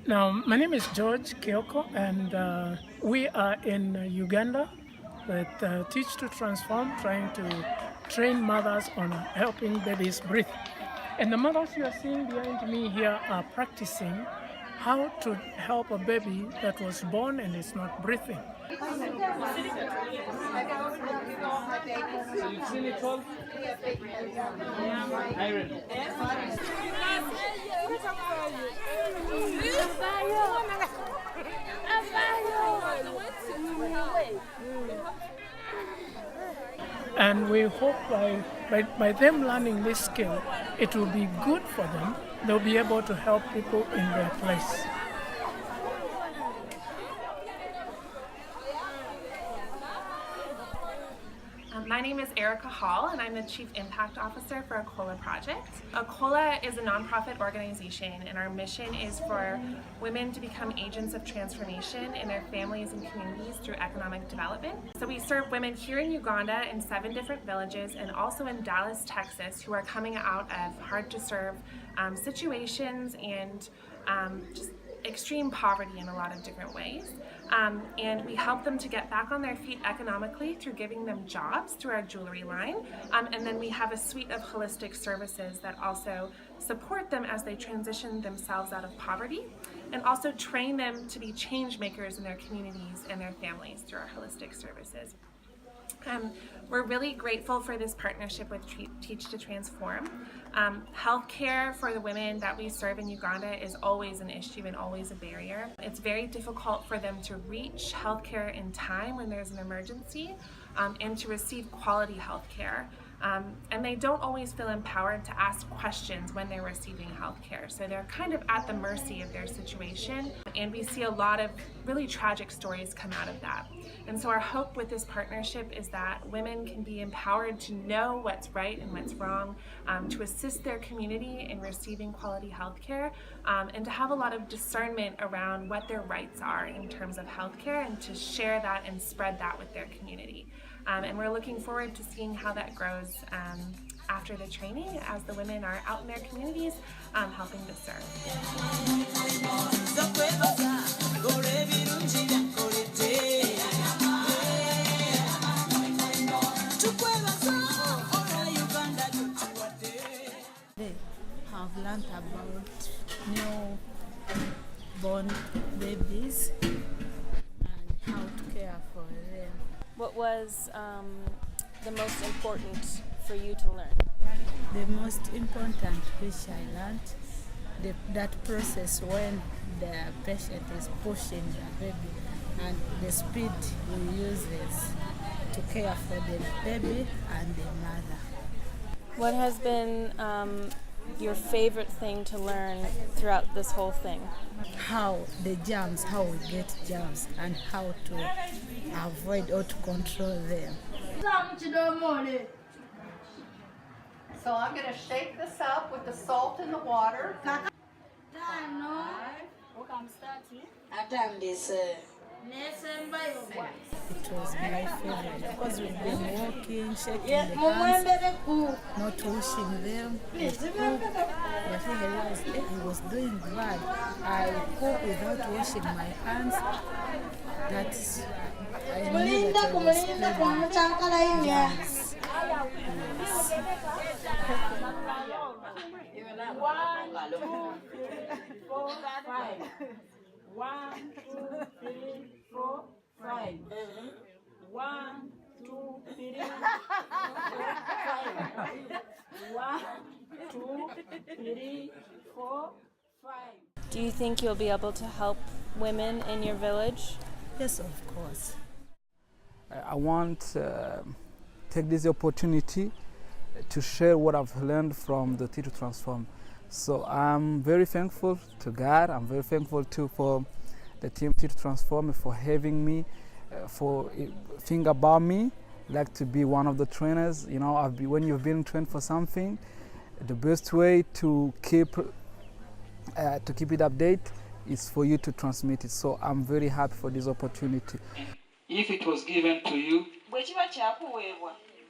Now, my name is George Kioko, and we are in Uganda with Teach to Transform, trying to train mothers on helping babies breathe. And the mothers you are seeing behind me here are practicing how to help a baby that was born and is not breathing. And we hope by them learning this skill, it will be good for them. They'll be able to help people in their place. My name is Erica Hall, and I'm the Chief Impact Officer for ACOLA Project. ACOLA is a nonprofit organization, and our mission is for women to become agents of transformation in their families and communities through economic development. So we serve women here in Uganda in 7 different villages, and also in Dallas, Texas, who are coming out of hard-to-serve situations and just extreme poverty in a lot of different ways. And we help them to get back on their feet economically through giving them jobs through our jewelry line. And then we have a suite of holistic services that also support them as they transition themselves out of poverty, and also train them to be change makers in their communities and their families through our holistic services. We're really grateful for this partnership with Teach to Transform. Healthcare for the women that we serve in Uganda is always an issue and always a barrier. It's very difficult for them to reach healthcare in time when there's an emergency, and to receive quality healthcare. And they don't always feel empowered to ask questions when they're receiving healthcare. So they're kind of at the mercy of their situation, and we see a lot of really tragic stories come out of that. And so our hope with this partnership is that women can be empowered to know what's right and what's wrong, to assist their community in receiving quality healthcare, and to have a lot of discernment around what their rights are in terms of healthcare, and to share that and spread that with their community. And we're looking forward to seeing how that grows after the training, as the women are out in their communities helping to serve. I've learned about newborn babies and how to care for them. What was the most important for you to learn? The most important which I learned, that process when the patient is pushing the baby, and the speed we use to care for the baby and the mother. What has been your favorite thing to learn throughout this whole thing? How we get germs, and how to avoid or to control them. So I'm going to shake this up with the salt in the water. It was my favorite because we've been walking, shaking the hands, not washing them. He was doing bad. I cook without washing my hands. That's, I knew that I was spreading germs. One, two, three, four, five. 1, 2, 3, 4, 5. 1, 2, 3, 4, 5. Do you think you'll be able to help women in your village? Yes, of course. I want to take this opportunity to share what I've learned from the Teach to Transform. So I'm very thankful to God. I'm very thankful too for the team Teach to Transform for having me, for thinking about me, like to be one of the trainers. You know, when you've been trained for something, the best way to keep it updated is for you to transmit it. So I'm very happy for this opportunity. If it was given to you,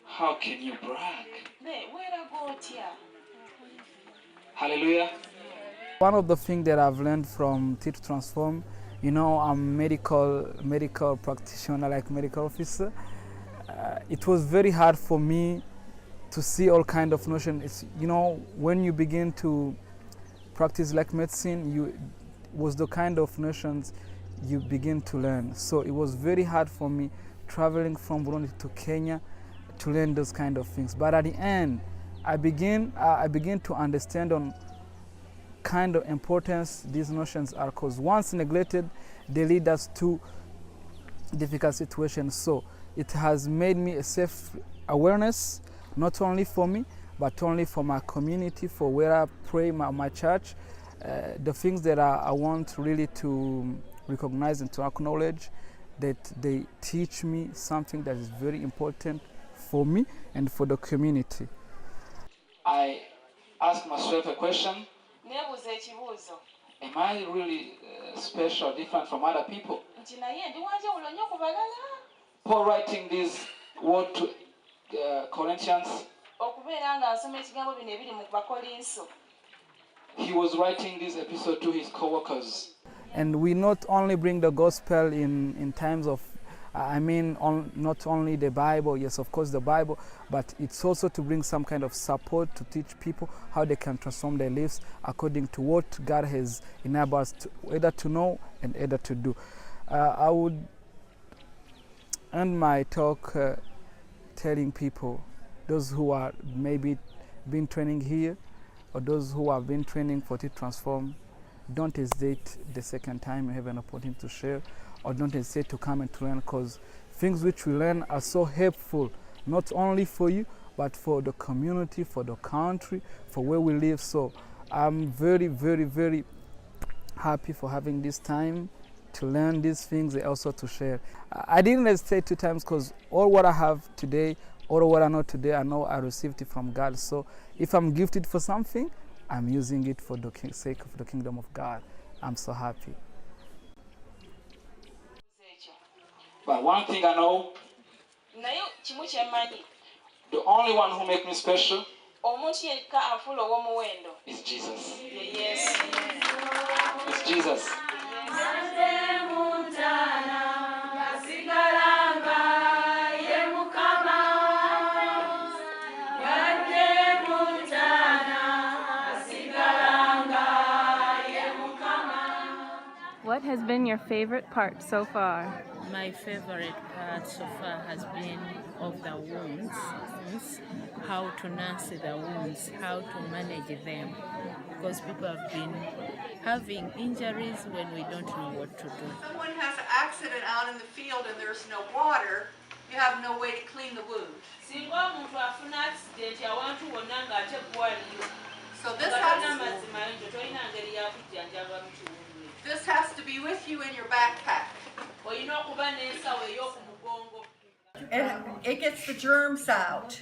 how can you brag? Hallelujah. One of the things that I've learned from Teach to Transform, you know, I'm medical practitioner, like medical officer. It was very hard for me to see all kind of notion. It's, you know, when you begin to practice like medicine, was the kind of notions you begin to learn. So it was very hard for me traveling from Burundi to Kenya to learn those kind of things. But at the end, I begin to understand on kind of importance these notions are, because once neglected, they lead us to difficult situations. So it has made me a self-awareness, not only for me, but only for my community, for where I pray, my church, the things that I want really to recognize and to acknowledge, that they teach me something that is very important for me and for the community. I ask myself a question. Am I really special, different from other people? Paul writing this word to Corinthians, he was writing this episode to his co-workers. And we not only bring the gospel in times of, not only the Bible, yes, of course the Bible, but it's also to bring some kind of support to teach people how they can transform their lives according to what God has enabled us to, either to know and either to do. I would end my talk telling people, those who are maybe been training here, or those who have been training for Teach Transform, don't hesitate the second time you have an opportunity to share, or don't hesitate to come and to learn, because things which we learn are so helpful, not only for you, but for the community, for the country, for where we live. So I'm very, very, very happy for having this time to learn these things and also to share. I didn't hesitate 2 times, because all what I have today, all what I know today, I know I received it from God. So if I'm gifted for something, I'm using it for the sake of the kingdom of God. I'm so happy. But one thing I know, the only one who makes me special is Jesus. Yes. It's Jesus. What has been your favorite part so far? My favorite part so far has been of the wounds, how to nurse the wounds, how to manage them, because people have been having injuries when we don't know what to do. If someone has an accident out in the field and there's no water, you have no way to clean the wound. So this has to be with you in your backpack. It gets the germs out.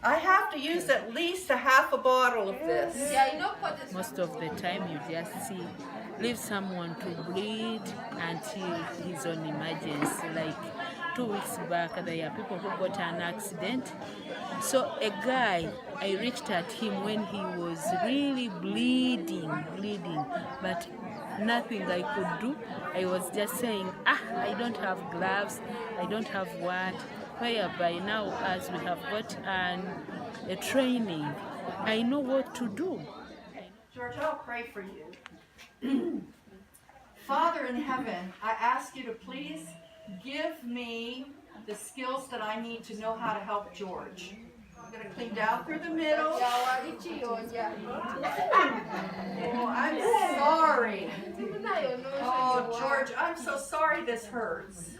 I have to use at least a half a bottle of this. Most of the time you just leave someone to bleed until he's on emergency. Like 2 weeks back, there are people who got an accident. So a guy, I reached at him when he was really bleeding, but nothing I could do. I was just saying, I don't have gloves, I don't have what. Whereby now, as we have got a training, I know what to do. George, I'll pray for you. Father in heaven, I ask you to please give me the skills that I need to know how to help George. I'm going to clean down through the middle. Oh, I'm sorry. Oh, George, I'm so sorry this hurts.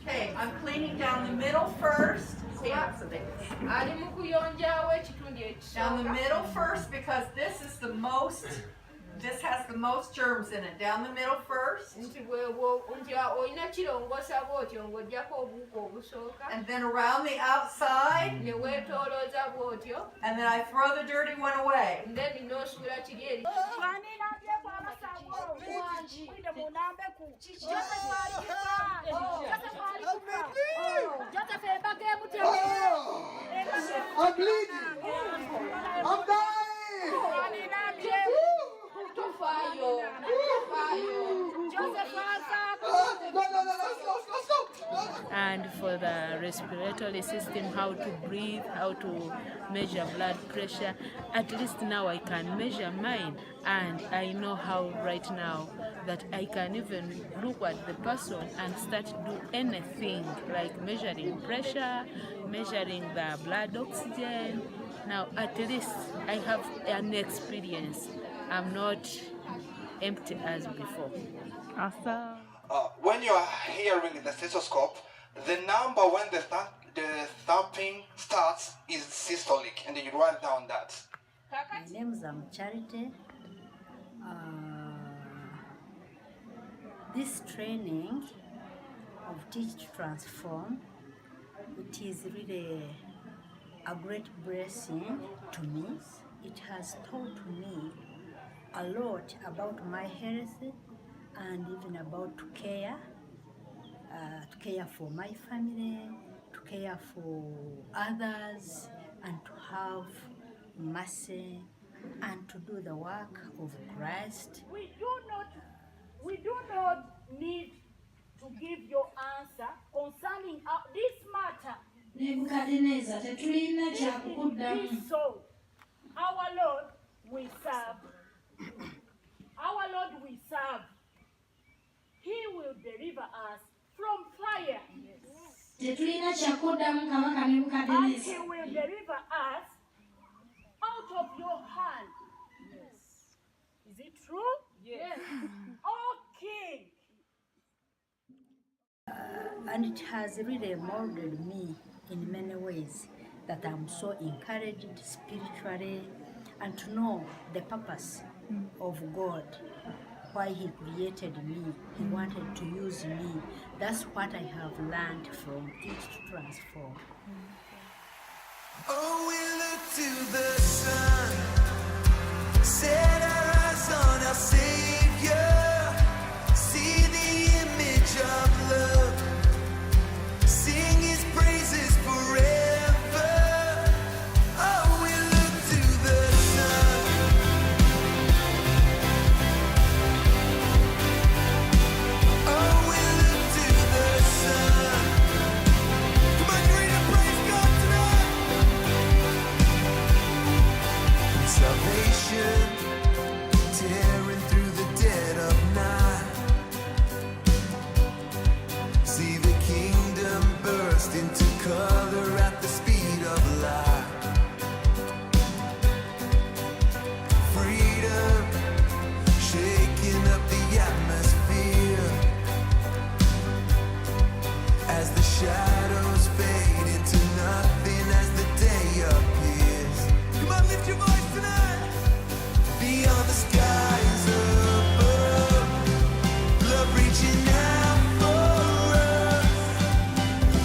Okay, I'm cleaning down the middle first. Down the middle first, because this has the most germs in it. Down the middle first. And then around the outside. And then I throw the dirty one away. Mwinde munambeku. Joseph alifa. Joseph alifa. Joseph ebage mutego. I'm bleeding. I'm dying. Joseph No, let's go. And for the respiratory system, how to breathe, how to measure blood pressure. At least now I can measure mine, and I know how right now that I can even look at the person and start to do anything like measuring pressure, measuring the blood oxygen. Now at least I have an experience. I'm not empty as before. Awesome. When you are hearing the stethoscope, the number when the thumping starts is systolic, and you write down that. My name is Charity. This training of Teach to Transform, it is really a great blessing to me. It has taught me a lot about my health and even about to care for my family, to care for others, and to have mercy and to do the work of Christ. We do not need to give your answer concerning this matter. This soul, our Lord we serve. Our Lord we serve. He will deliver us from fire. And He will deliver us out of your hand. Is it true? Yes. Okay. And it has really molded me in many ways, that I'm so encouraged spiritually, and to know the purpose of God, why He created me. He wanted to use me. That's what I have learned from Teach to Transform. Oh, we look to the sun, set our eyes on our Savior, see the image of love, sing His praises forever. Oh, we look to the sun. Oh, we look to the sun. Come on, you ready to praise God tonight? Salvation tearing through the dead of night. See the kingdom burst into color at the speed of light. Freedom shaking up the atmosphere as the shadows fade into nothing as the day appears. Come on, lift your voice tonight. Beyond the skies above, love reaching out for us,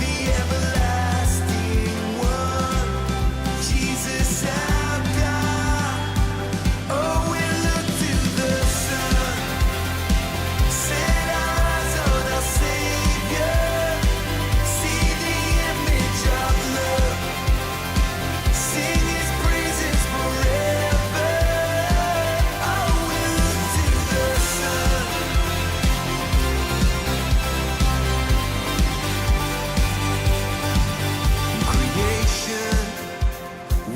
the everlasting one, Jesus our God. Oh, we look to the sun, set our eyes on our Savior, see the image of love, sing His praises forever. Oh, we look to the sun. Creation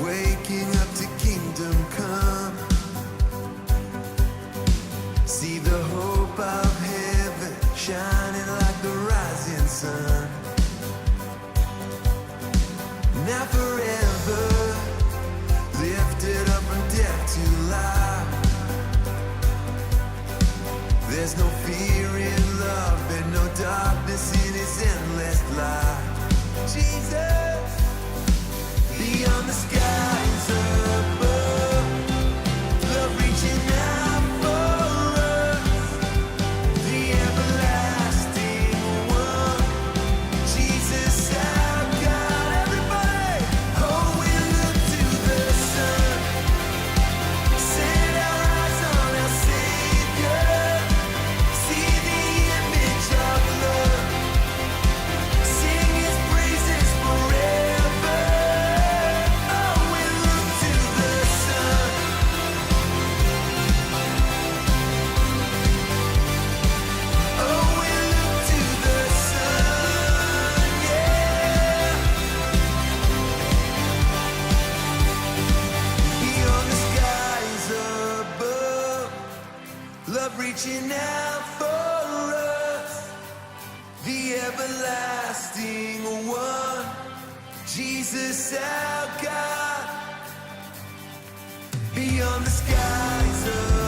waking up to kingdom come. See the hope of heaven shining like the rising sun. Now forever lifted up from death to life. There's no fear in love and no darkness in His endless light. Jesus, beyond the skies above, love reaching out for us, the everlasting one, Jesus our God. Everybody, oh, we look to the sun, set our eyes on our Savior, reaching out for us, the everlasting one, Jesus our God, beyond the skies of